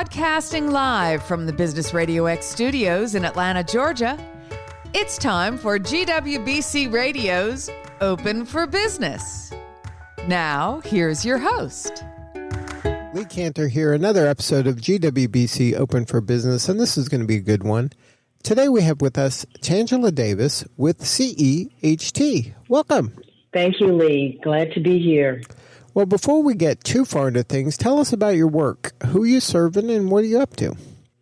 Broadcasting live from the Business RadioX studios in Atlanta, Georgia, it's time for GWBC Radio's Open for Business. Now, here's your host. Lee Cantor here, another episode of GWBC Open for Business, and this is going to be a good one. Today we have with us Tangela Davis with Ceht. Welcome. Thank you, Lee. Glad to be here. Well, before we get too far into things, tell us about your work. Who are you serving and what are you up to?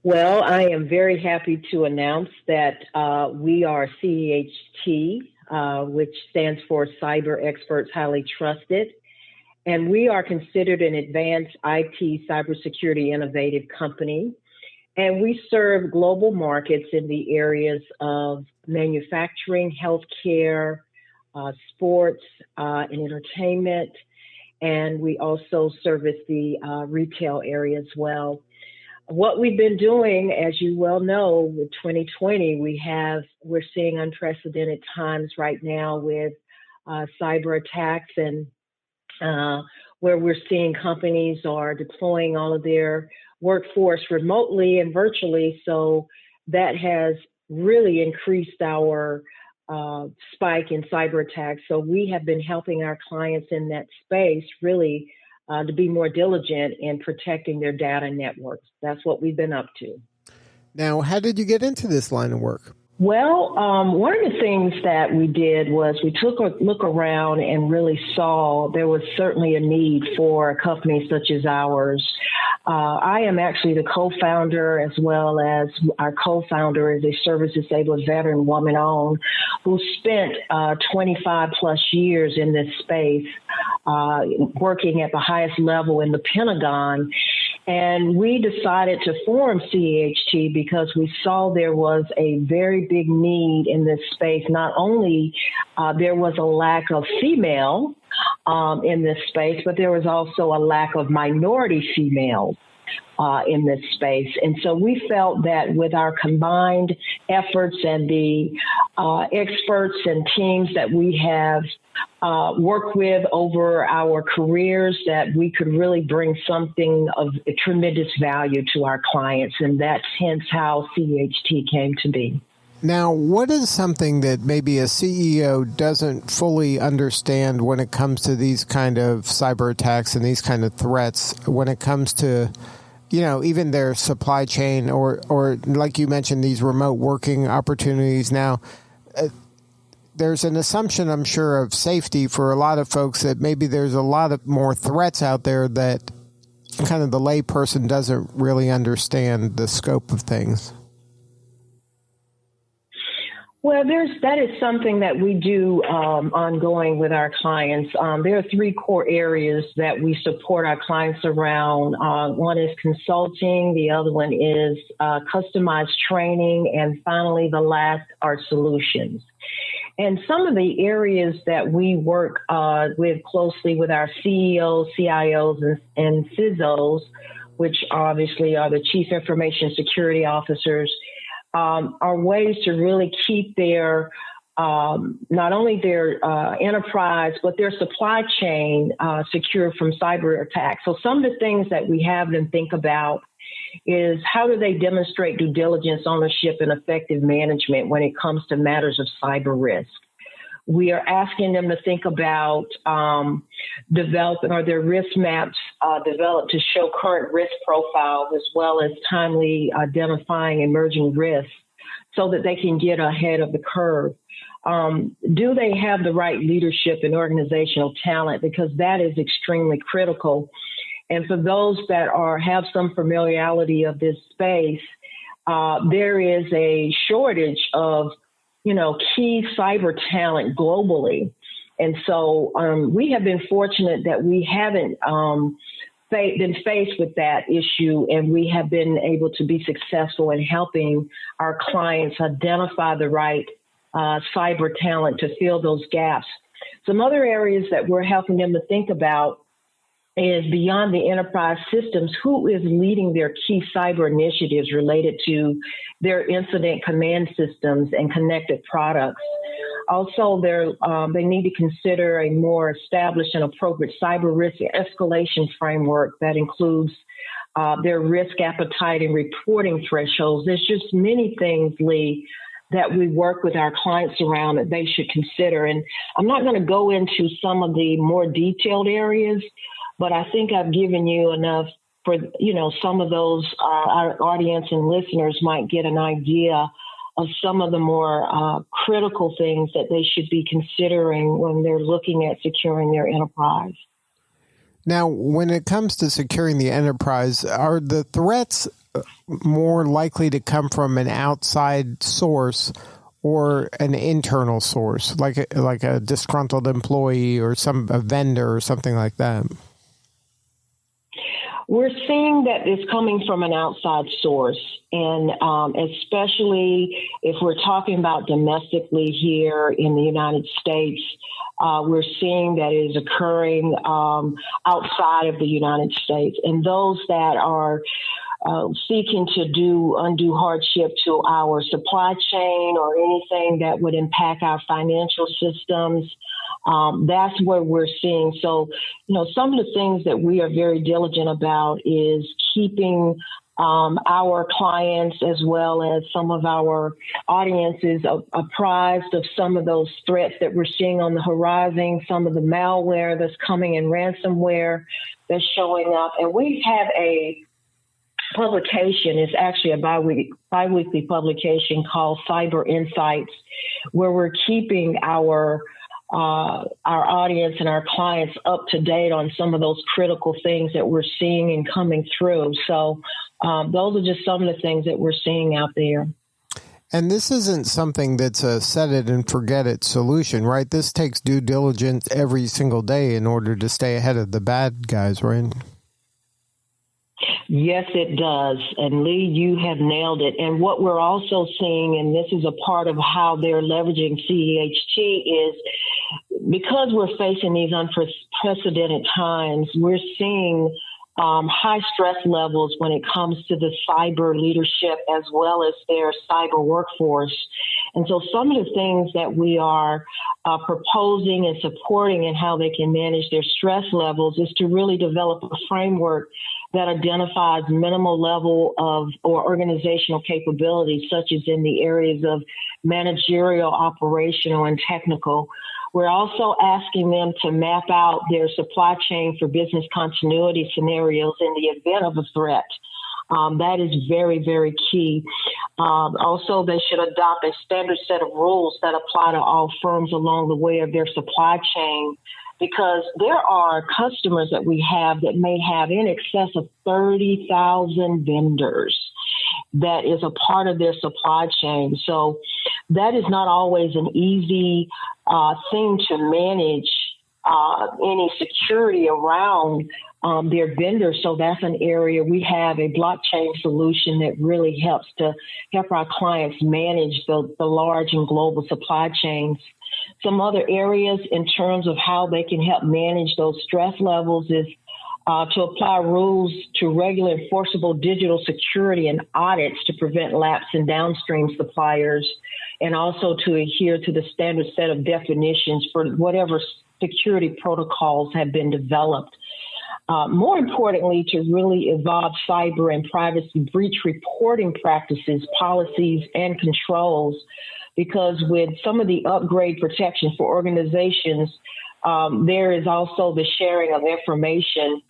Well, I am very happy to announce that we are Ceht, which stands for Cyber Experts Highly Trusted. And we are considered an advanced IT cybersecurity innovative company. And we serve global markets in the areas of manufacturing, healthcare, sports, and entertainment. And we also service the retail area as well. What we've been doing, as you well know, with 2020, we're seeing unprecedented times right now with cyber attacks, and where we're seeing companies are deploying all of their workforce remotely and virtually. So that has really increased our spike in cyber attacks. So we have been helping our clients in that space really to be more diligent in protecting their data networks. That's what we've been up to. Now, how did you get into this line of work? Well, one of the things that we did was we took a look around and really saw there was certainly a need for a company such as ours. I am actually the co-founder, as well as our co-founder is a service-disabled veteran woman-owned who spent 25 plus years in this space, working at the highest level in the Pentagon. And we decided to form Ceht because we saw there was a very big need in this space. Not only there was a lack of female in this space, but there was also a lack of minority females in this space. And so we felt that with our combined efforts and the experts and teams that we have worked with over our careers, that we could really bring something of tremendous value to our clients. And that's hence how Ceht came to be. Now, what is something that maybe a CEO doesn't fully understand when it comes to these kind of cyber attacks and these kind of threats, when it comes to, you know, even their supply chain or like you mentioned, these remote working opportunities? Now, there's an assumption, I'm sure, of safety for a lot of folks that maybe there's a lot of more threats out there that kind of the layperson doesn't really understand the scope of things. Well, that is something that we do ongoing with our clients. There are three core areas that we support our clients around. One is consulting, the other one is customized training, and finally, the last are solutions. And some of the areas that we work with closely with our CEOs, CIOs, and CISOs, which obviously are the Chief Information Security Officers, are ways to really keep their, not only their enterprise, but their supply chain secure from cyber attacks. So some of the things that we have them think about is how do they demonstrate due diligence, ownership, and effective management when it comes to matters of cyber risk. We are asking them to think about developing or their risk maps developed to show current risk profiles as well as timely identifying emerging risks so that they can get ahead of the curve. Do they have the right leadership and organizational talent? Because that is extremely critical. And for those that have some familiarity of this space, there is a shortage of key cyber talent globally. And so we have been fortunate that we haven't been faced with that issue, and we have been able to be successful in helping our clients identify the right cyber talent to fill those gaps. Some other areas that we're helping them to think about is beyond the enterprise systems, who is leading their key cyber initiatives related to their incident command systems and connected products. Also, they need to consider a more established and appropriate cyber risk escalation framework that includes their risk appetite and reporting thresholds. There's just many things, Lee, that we work with our clients around that they should consider. And I'm not going to go into some of the more detailed areas, but I think I've given you enough for, some of those, our audience and listeners might get an idea of some of the more critical things that they should be considering when they're looking at securing their enterprise. Now, when it comes to securing the enterprise, are the threats more likely to come from an outside source or an internal source, like a disgruntled employee or a vendor or something like that? We're seeing that it's coming from an outside source, and especially if we're talking about domestically here in the United States, we're seeing that it is occurring outside of the United States. And those that are seeking to do undue hardship to our supply chain or anything that would impact our financial systems, that's where we're seeing. So, some of the things that we are very diligent about is keeping our clients as well as some of our audiences apprised of some of those threats that we're seeing on the horizon, some of the malware that's coming in, ransomware that's showing up. And we have a publication, it's actually a bi-weekly publication called Cyber Insights, where we're keeping our audience and our clients up to date on some of those critical things that we're seeing and coming through. So those are just some of the things that we're seeing out there. And this isn't something that's a set it and forget it solution, right? This takes due diligence every single day in order to stay ahead of the bad guys, right? Yes, it does. And Lee, you have nailed it. And what we're also seeing, and this is a part of how they're leveraging CEHT, is because we're facing these unprecedented times, we're seeing high stress levels when it comes to the cyber leadership as well as their cyber workforce. And so some of the things that we are proposing and supporting and how they can manage their stress levels is to really develop a framework that identifies minimal level of or organizational capabilities, such as in the areas of managerial, operational, and technical. We're also asking them to map out their supply chain for business continuity scenarios in the event of a threat. That is very, very key. Also, they should adopt a standard set of rules that apply to all firms along the way of their supply chain, because there are customers that we have that may have in excess of 30,000 vendors that is a part of their supply chain. So that is not always an easy thing to manage any security around their vendors. So that's an area we have a blockchain solution that really helps our clients manage the large and global supply chains. Some other areas in terms of how they can help manage those stress levels is to apply rules to regular enforceable digital security and audits to prevent lapse in downstream suppliers, and also to adhere to the standard set of definitions for whatever security protocols have been developed. More importantly, to really evolve cyber and privacy breach reporting practices, policies, and controls, because with some of the upgrade protection for organizations, there is also the sharing of information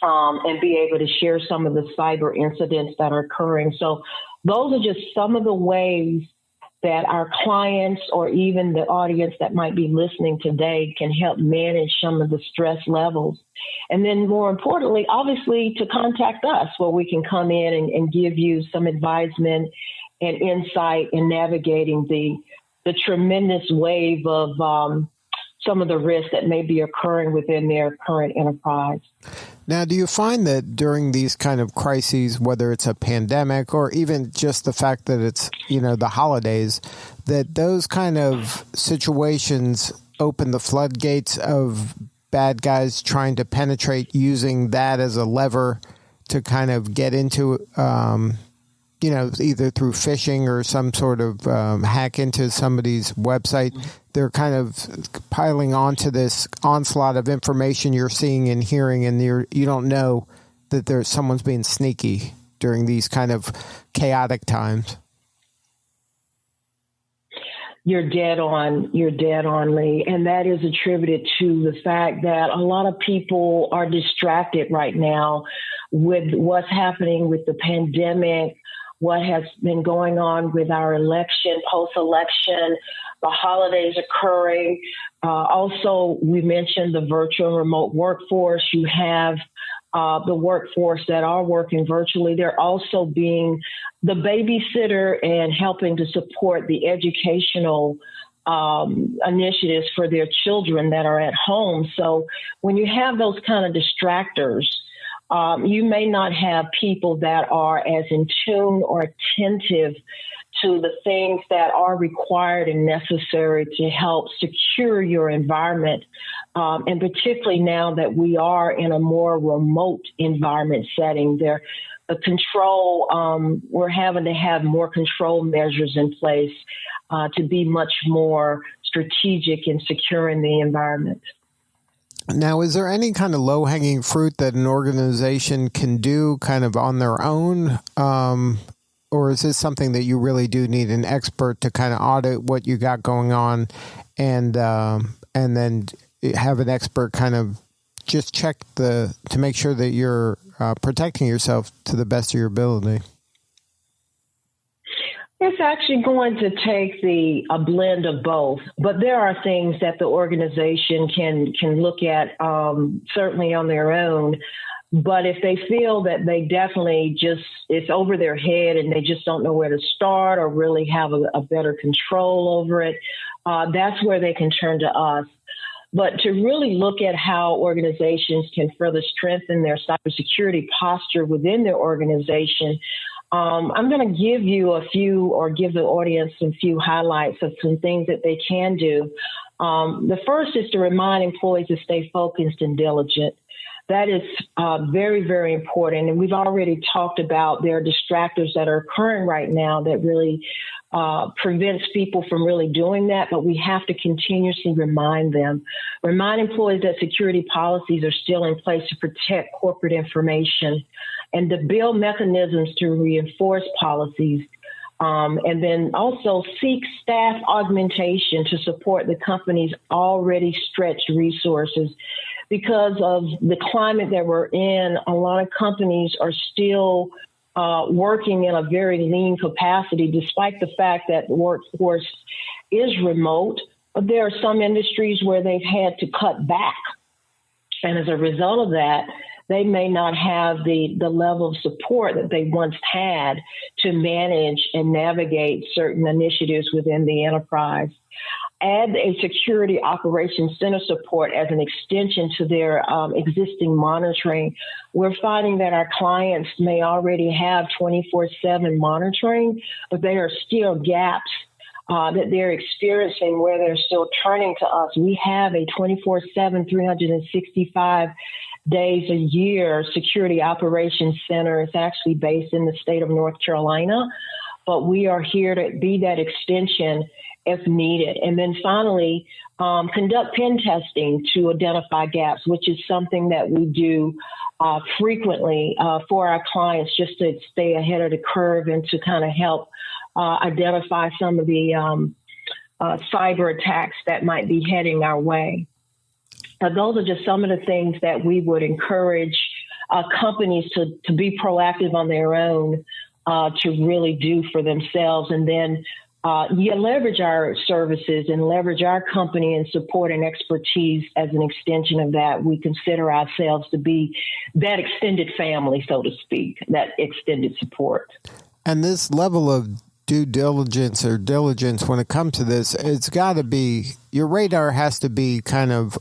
and be able to share some of the cyber incidents that are occurring. So those are just some of the ways that our clients or even the audience that might be listening today can help manage some of the stress levels. And then more importantly, obviously, to contact us where we can come in and give you some advisement and insight in navigating the tremendous wave of some of the risks that may be occurring within their current enterprise. Now, do you find that during these kind of crises, whether it's a pandemic or even just the fact that it's, the holidays, that those kind of situations open the floodgates of bad guys trying to penetrate using that as a lever to kind of get into, either through phishing or some sort of hack into somebody's website? They're kind of piling onto this onslaught of information you're seeing and hearing, and you don't know that someone's being sneaky during these kind of chaotic times? You're dead on, Lee. And that is attributed to the fact that a lot of people are distracted right now with what's happening with the pandemic, what has been going on with our election, post-election, the holidays occurring. Also, we mentioned the virtual remote workforce. You have the workforce that are working virtually. They're also being the babysitter and helping to support the educational initiatives for their children that are at home. So when you have those kind of distractors, you may not have people that are as in tune or attentive to the things that are required and necessary to help secure your environment. And particularly now that we are in a more remote environment setting, the control, we're having to have more control measures in place to be much more strategic in securing the environment. Now, is there any kind of low-hanging fruit that an organization can do kind of on their own? Or is this something that you really do need an expert to kind of audit what you got going on and then have an expert kind of just check to make sure that you're protecting yourself to the best of your ability? It's actually going to take a blend of both, but there are things that the organization can look at certainly on their own. But if they feel that they definitely it's over their head and they just don't know where to start or really have a better control over it, that's where they can turn to us. But to really look at how organizations can further strengthen their cybersecurity posture within their organization, I'm going to give you give the audience a few highlights of some things that they can do. The first is to remind employees to stay focused and diligent. That is very, very important. And we've already talked about there are distractors that are occurring right now that really prevents people from really doing that. But we have to continuously remind employees that security policies are still in place to protect corporate information and to build mechanisms to reinforce policies. And then also seek staff augmentation to support the company's already stretched resources. Because of the climate that we're in, a lot of companies are still working in a very lean capacity, despite the fact that the workforce is remote. But there are some industries where they've had to cut back. And as a result of that, they may not have the level of support that they once had to manage and navigate certain initiatives within the enterprise. Add a security operations center support as an extension to their existing monitoring. We're finding that our clients may already have 24/7 monitoring, but there are still gaps that they're experiencing where they're still turning to us. We have a 24/7, 365 days a year security operations center. It's actually based in the state of North Carolina, but we are here to be that extension if needed. And then finally, conduct pen testing to identify gaps, which is something that we do frequently for our clients just to stay ahead of the curve and to kind of help identify some of the cyber attacks that might be heading our way. Now, those are just some of the things that we would encourage companies to be proactive on their own to really do for themselves. And then you leverage our services and leverage our company and support and expertise as an extension of that. We consider ourselves to be that extended family, so to speak, that extended support. And this level of due diligence or diligence when it comes to this, it's got to be, your radar has to be kind of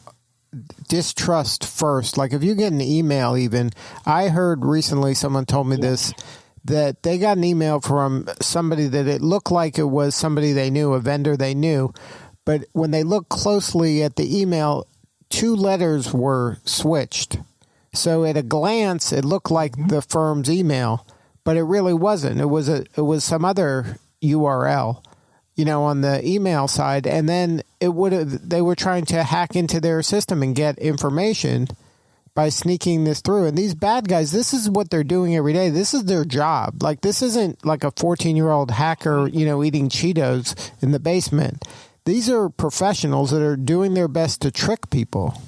distrust first. Like if you get an email even, I heard recently someone told me this, that they got an email from somebody that it looked like it was somebody they knew, a vendor they knew. But when they looked closely at the email, 2 letters were switched. So at a glance, it looked like the firm's email, but it really wasn't. It was some other URL, on the email side. And then they were trying to hack into their system and get information. by sneaking this through. And these bad guys, this is what they're doing every day. This is their job. Like, this isn't like a 14-year-old hacker, eating Cheetos in the basement. These are professionals that are doing their best to trick people.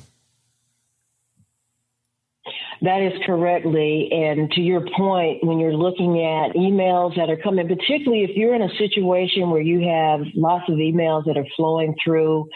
That is correctly. And to your point, when you're looking at emails that are coming, particularly if you're in a situation where you have lots of emails that are flowing through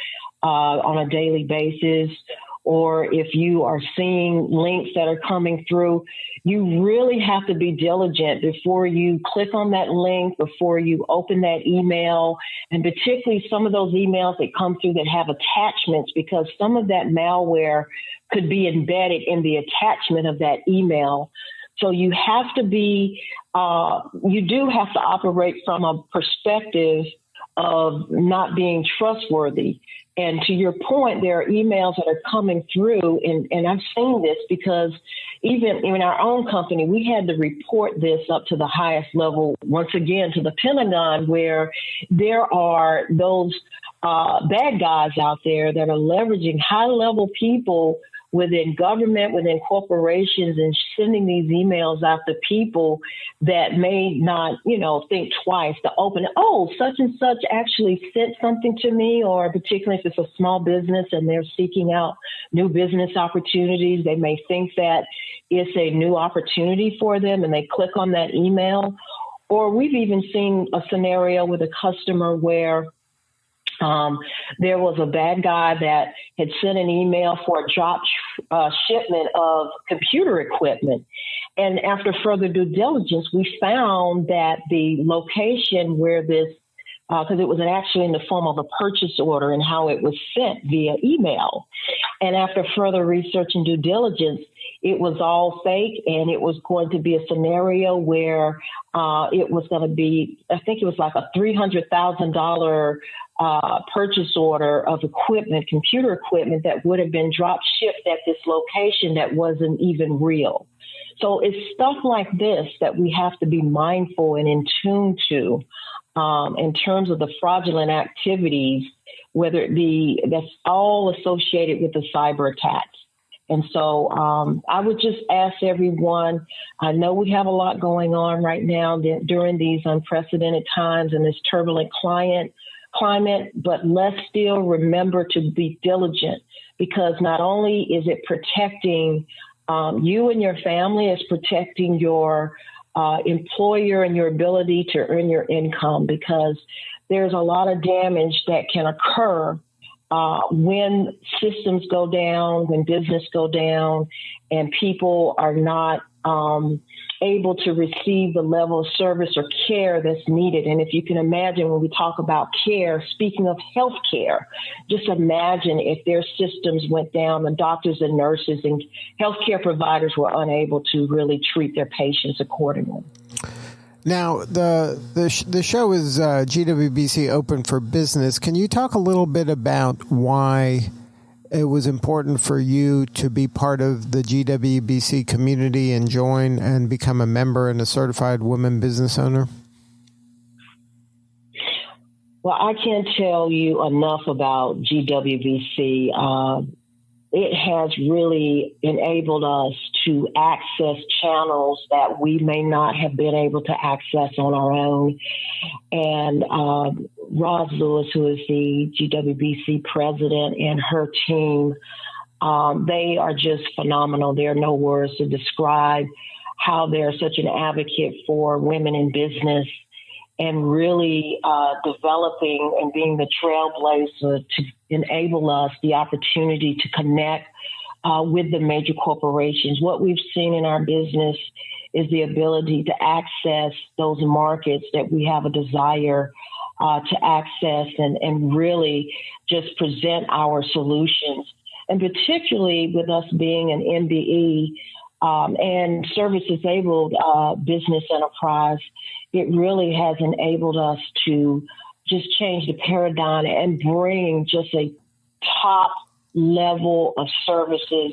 on a daily basis, or if you are seeing links that are coming through, you really have to be diligent before you click on that link, before you open that email, and particularly some of those emails that come through that have attachments, because some of that malware could be embedded in the attachment of that email. So you have to be, you do have to operate from a perspective of not being trustworthy. And to your point, there are emails that are coming through, and I've seen this because even in our own company, we had to report this up to the highest level, once again, to the Pentagon, where there are those bad guys out there that are leveraging high-level people within government, within corporations, and sending these emails out to people that may not, think twice to open it. Oh, such and such actually sent something to me, or particularly if it's a small business and they're seeking out new business opportunities, they may think that it's a new opportunity for them and they click on that email. Or we've even seen a scenario with a customer where there was a bad guy that had sent an email for a drop shipment of computer equipment. And after further due diligence, we found that the location where this, because it was actually in the form of a purchase order and how it was sent via email. And after further research and due diligence, it was all fake, and it was going to be a scenario where it was going to be, I think it was like a $300,000 purchase order of equipment, computer equipment that would have been drop shipped at this location that wasn't even real. So it's stuff like this that we have to be mindful and in tune to in terms of the fraudulent activities, whether it be that's all associated with the cyber attacks. And so I would just ask everyone, I know we have a lot going on right now during these unprecedented times and this turbulent climate, but let's still remember to be diligent, because not only is it protecting you and your family, it's protecting your employer and your ability to earn your income, because there's a lot of damage that can occur when systems go down, when business go down, and people are not able to receive the level of service or care that's needed. And if you can imagine, when we talk about care, speaking of health care, just imagine if their systems went down, the doctors and nurses and healthcare providers were unable to really treat their patients accordingly. Now, the show is GWBC Open for Business. Can you talk a little bit about why it was important for you to be part of the GWBC community and join and become a member and a certified woman business owner? Well, I can't tell you enough about GWBC. It has really enabled us to access channels that we may not have been able to access on our own. And Roz Lewis, who is the GWBC president, and her team, they are just phenomenal. There are no words to describe how they're such an advocate for women in business, and really developing and being the trailblazer to enable us the opportunity to connect with the major corporations. What we've seen in our business is the ability to access those markets that we have a desire to access, and really just present our solutions. And particularly with us being an MBE and service-disabled business enterprise, it really has enabled us to just change the paradigm and bring just a top level of services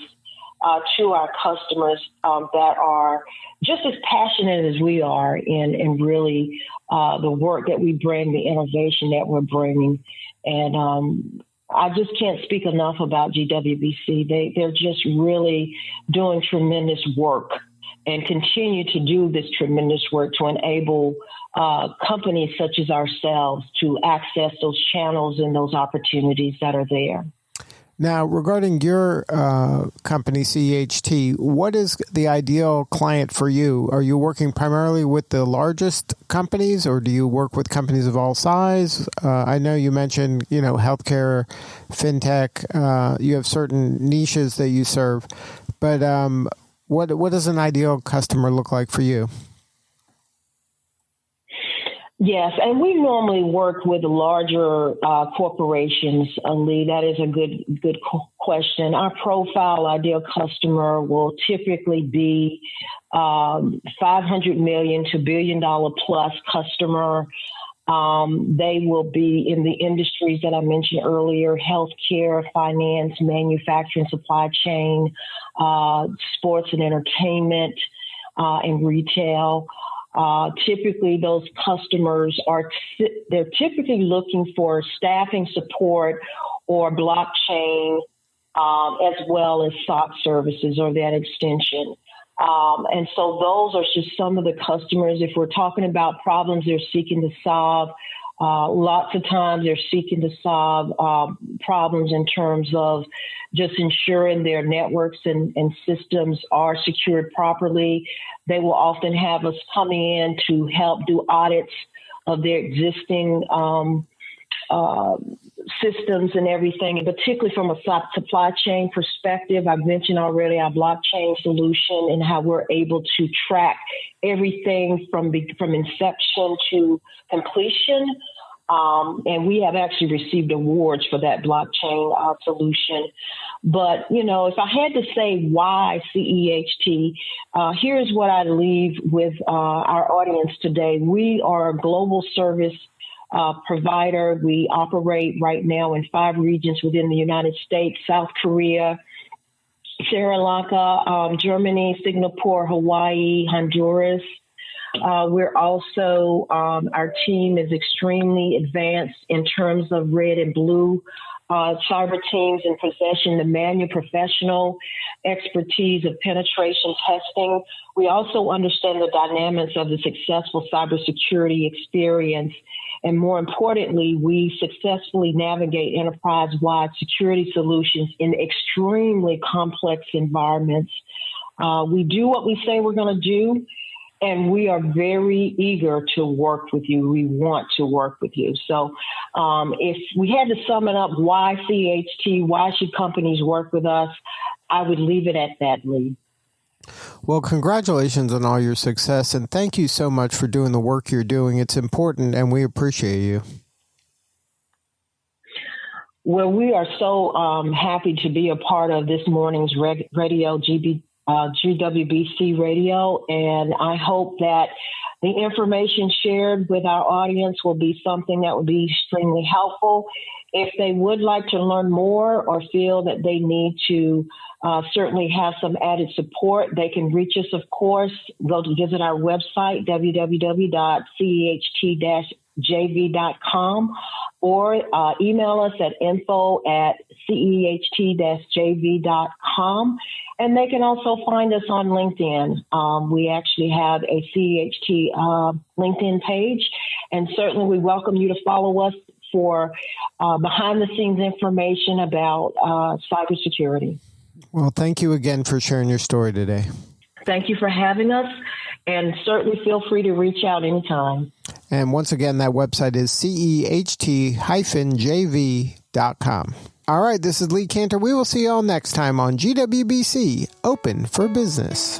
to our customers that are just as passionate as we are in really the work that we bring, the innovation that we're bringing. And I just can't speak enough about GWBC. They're just really doing tremendous work and continue to do this tremendous work to enable companies such as ourselves to access those channels and those opportunities that are there. Now, regarding your company, CEHT, what is the ideal client for you? Are you working primarily with the largest companies, or do you work with companies of all size? I know you mentioned, healthcare, fintech. You have certain niches that you serve, but what does an ideal customer look like for you? Yes, and we normally work with larger corporations, Lee. That is a good question. Our profile ideal customer will typically be $500 million to $1 billion plus customer. They will be in the industries that I mentioned earlier: healthcare, finance, manufacturing, supply chain, sports and entertainment, and retail. Typically, those customers they're typically looking for staffing support or blockchain, as well as SOC services or that extension. And so those are just some of the customers. If we're talking about problems they're seeking to solve, lots of times they're seeking to solve problems in terms of just ensuring their networks and systems are secured properly. They will often have us coming in to help do audits of their existing systems and everything, and particularly from a supply chain perspective. I've mentioned already our blockchain solution and how we're able to track everything from inception to completion. And we have actually received awards for that blockchain solution. But, if I had to say why CEHT, here's what I leave with our audience today. We are a global service provider. We operate right now in 5 regions within the United States: South Korea, Sri Lanka, Germany, Singapore, Hawaii, Honduras. We're also, our team is extremely advanced in terms of red and blue cyber teams in possession the manual professional expertise of penetration testing. We also understand the dynamics of the successful cybersecurity experience. And more importantly, we successfully navigate enterprise-wide security solutions in extremely complex environments. We do what we say we're going to do, and we are very eager to work with you. We want to work with you. So if we had to sum it up, why CHT, why should companies work with us, I would leave it at that, Lee. Well, congratulations on all your success, and thank you so much for doing the work you're doing. It's important, and we appreciate you. Well, we are so happy to be a part of this morning's radio, GWBC Radio, and I hope that the information shared with our audience will be something that will be extremely helpful. If they would like to learn more or feel that they need to certainly have some added support, they can reach us, of course. Go to visit our website, www.ceht-jv.com, or email us at info@ceht-jv.com. And they can also find us on LinkedIn. We actually have a CEHT LinkedIn page, and certainly we welcome you to follow us for behind-the-scenes information about cybersecurity. Well, thank you again for sharing your story today. Thank you for having us, and certainly feel free to reach out anytime. And once again, that website is CEHT-jv.com. All right, this is Lee Cantor. We will see you all next time on GWBC Open for Business.